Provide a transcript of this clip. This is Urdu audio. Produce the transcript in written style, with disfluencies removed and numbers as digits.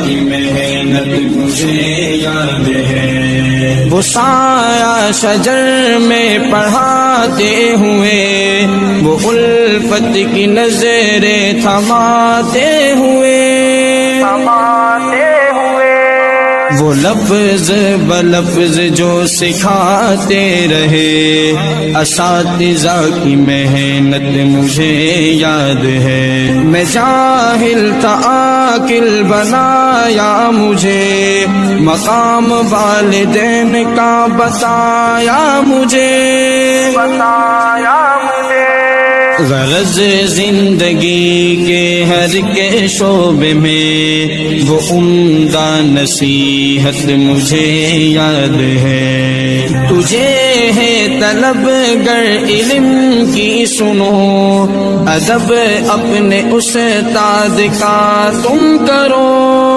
کی محنت مجھے یاد ہے، وہ سایہ شجر میں پڑھاتے ہوئے، وہ الفت کی نظریں تھماتے ہوئے، وہ لفظ بلفظ جو سکھاتے رہے، اساتذہ کی محنت مجھے یاد ہے۔ میں جاہل تھا عاقل بنایا مجھے، مقام والدین کا بتایا مجھے، غرض زندگی کے ہر کے شعبے میں وہ عمدہ نصیحت مجھے یاد ہے۔ تجھے ہے طلب گر علم کی سنو، ادب اپنے استاد کا تم کرو۔